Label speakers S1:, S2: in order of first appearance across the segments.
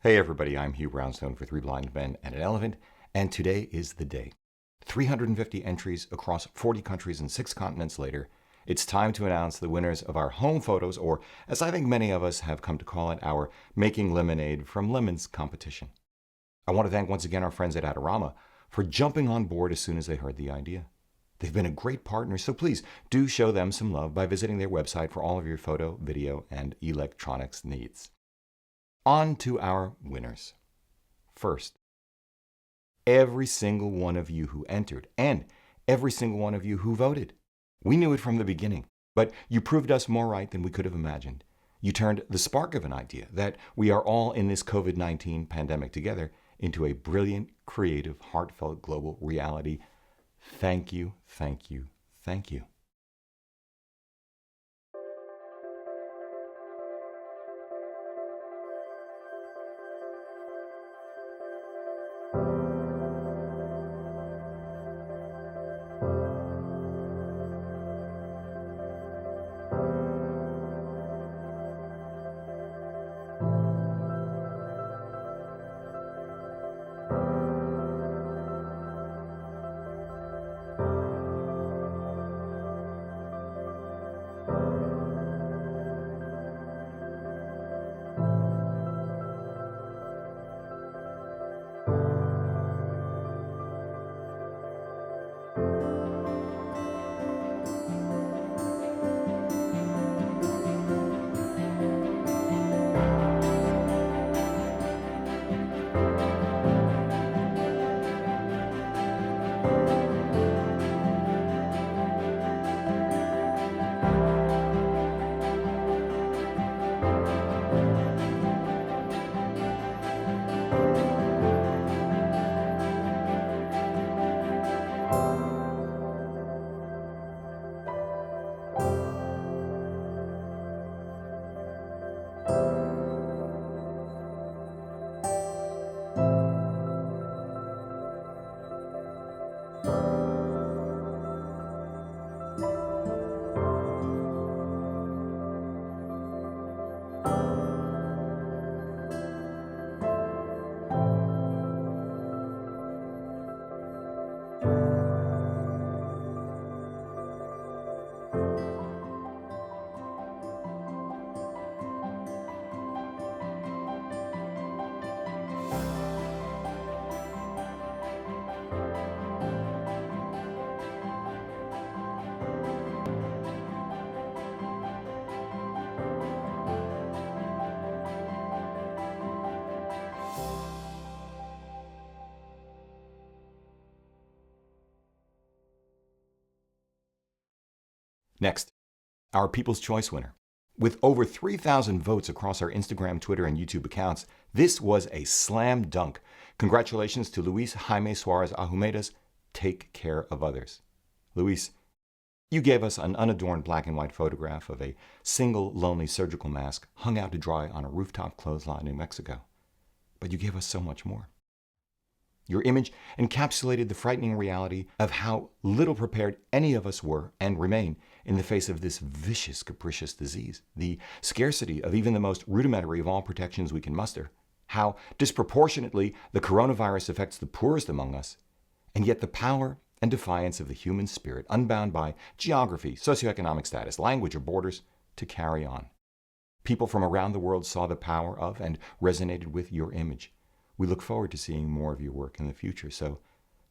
S1: Hey everybody, I'm Hugh Brownstone for Three Blind Men and an Elephant, and today is the day. 350 entries across 40 countries and 6 continents later, it's time to announce the winners of our home photos, or as I think many of us have come to call it, our Making Lemonade from Lemons competition. I want to thank once again our friends at Adorama for jumping on board as soon as they heard the idea. They've been a great partner, so please do show them some love by visiting their website for all of your photo, video, and electronics needs. On to our winners. First, every single one of you who entered and every single one of you who voted. We knew it from the beginning, but you proved us more right than we could have imagined. You turned the spark of an idea that we are all in this COVID-19 pandemic together into a brilliant, creative, heartfelt global reality. Thank you, thank you, thank you. Next, our People's Choice winner. With over 3,000 votes across our Instagram, Twitter, and YouTube accounts, this was a slam dunk. Congratulations to Luis Jaime Suarez Ahumeda's Take Care of Others. Luis, you gave us an unadorned black and white photograph of a single lonely surgical mask hung out to dry on a rooftop clothesline in Mexico. But you gave us so much more. Your image encapsulated the frightening reality of how little prepared any of us were and remain in the face of this vicious, capricious disease, the scarcity of even the most rudimentary of all protections we can muster, how disproportionately the coronavirus affects the poorest among us, and yet the power and defiance of the human spirit, unbound by geography, socioeconomic status, language, or borders, to carry on. People from around the world saw the power of and resonated with your image. We look forward to seeing more of your work in the future, so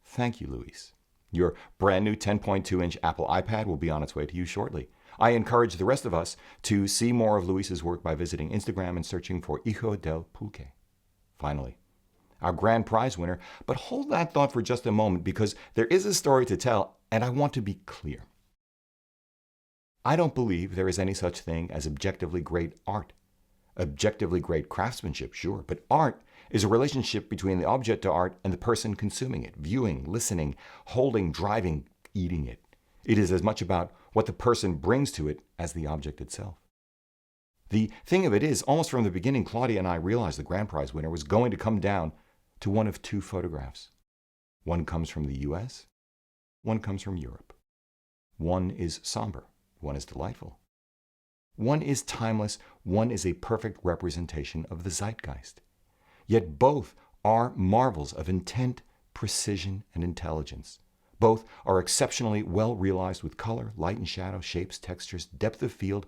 S1: thank you, Luis. Your brand new 10.2-inch Apple iPad will be on its way to you shortly. I encourage the rest of us to see more of Luis's work by visiting Instagram and searching for Hijo del Pulque. Finally, our grand prize winner, but hold that thought for just a moment because there is a story to tell, and I want to be clear. I don't believe there is any such thing as objectively great art. Objectively great craftsmanship, sure, but art is a relationship between the object to art and the person consuming it, viewing, listening, holding, driving, eating it. It is as much about what the person brings to it as the object itself. The thing of it is, almost from the beginning, Claudia and I realized the grand prize winner was going to come down to one of two photographs. One comes from the US, one comes from Europe. One is somber, one is delightful. One is timeless, one is a perfect representation of the zeitgeist. Yet both are marvels of intent, precision, and intelligence. Both are exceptionally well realized with color, light and shadow, shapes, textures, depth of field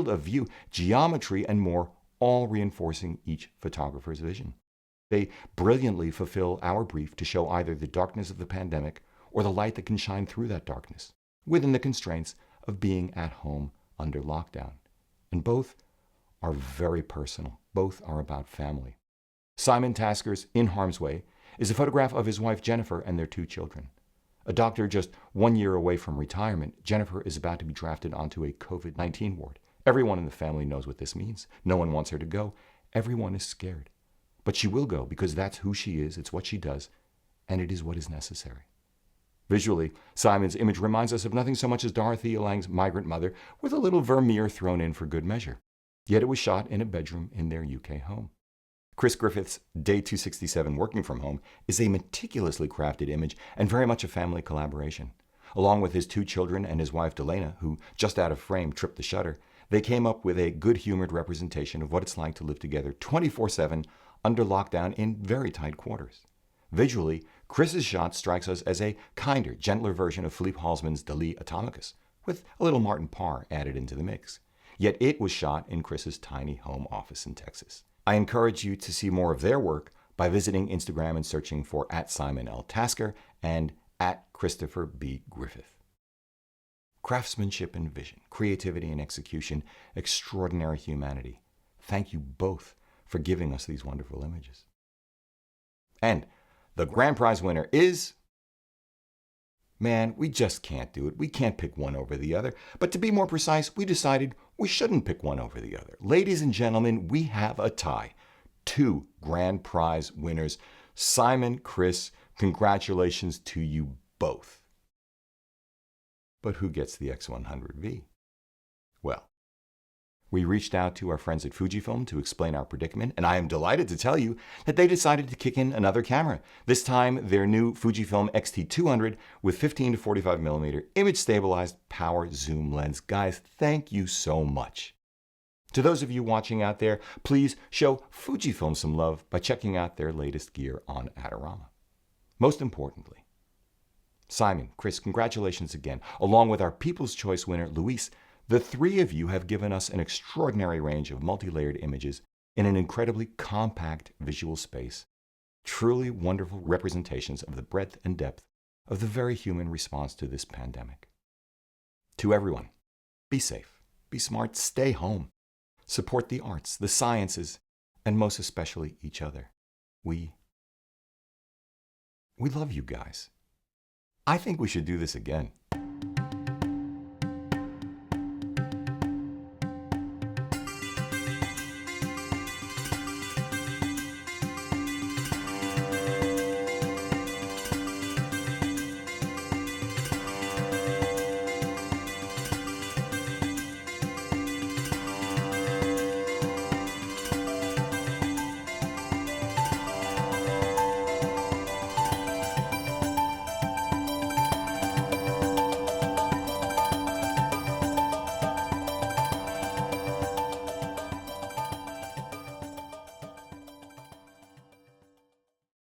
S1: of view, geometry, and more, all reinforcing each photographer's vision. They brilliantly fulfill our brief to show either the darkness of the pandemic or the light that can shine through that darkness, within the constraints of being at home under lockdown. And both are very personal. Both are about family. Simon Tasker's In Harm's Way is a photograph of his wife Jennifer and their 2 children. A doctor just 1 year away from retirement, Jennifer is about to be drafted onto a COVID-19 ward. Everyone in the family knows what this means. No one wants her to go. Everyone is scared. But she will go because that's who she is, it's what she does, and it is what is necessary. Visually, Simon's image reminds us of nothing so much as Dorothea Lange's Migrant Mother, with a little Vermeer thrown in for good measure. Yet it was shot in a bedroom in their UK home. Chris Griffith's Day 267 Working From Home is a meticulously crafted image and very much a family collaboration. Along with his 2 children and his wife Delana, who, just out of frame, tripped the shutter, they came up with a good-humored representation of what it's like to live together 24/7 under lockdown in very tight quarters. Visually, Chris's shot strikes us as a kinder, gentler version of Philippe Halsman's Dali Atomicus, with a little Martin Parr added into the mix. Yet it was shot in Chris's tiny home office in Texas. I encourage you to see more of their work by visiting Instagram and searching for @SimonLTasker and @ChristopherB.Griffith. Craftsmanship and vision, creativity and execution, extraordinary humanity. Thank you both for giving us these wonderful images. And the grand prize winner is... Man, we just can't do it. We can't pick one over the other. But to be more precise, we decided we shouldn't pick one over the other. Ladies and gentlemen, we have a tie. 2 grand prize winners. Simon, Chris, congratulations to you both. But who gets the X100V? Well, we reached out to our friends at Fujifilm to explain our predicament, and I am delighted to tell you that they decided to kick in another camera. This time, their new Fujifilm X-T200 with 15 to 45mm image-stabilized power zoom lens. Guys, thank you so much. To those of you watching out there, please show Fujifilm some love by checking out their latest gear on Adorama. Most importantly, Simon, Chris, congratulations again, along with our People's Choice winner, Luis. The 3 of you have given us an extraordinary range of multi-layered images in an incredibly compact visual space. Truly wonderful representations of the breadth and depth of the very human response to this pandemic. To everyone, be safe, be smart, stay home, support the arts, the sciences, and most especially each other. We love you guys. I think we should do this again.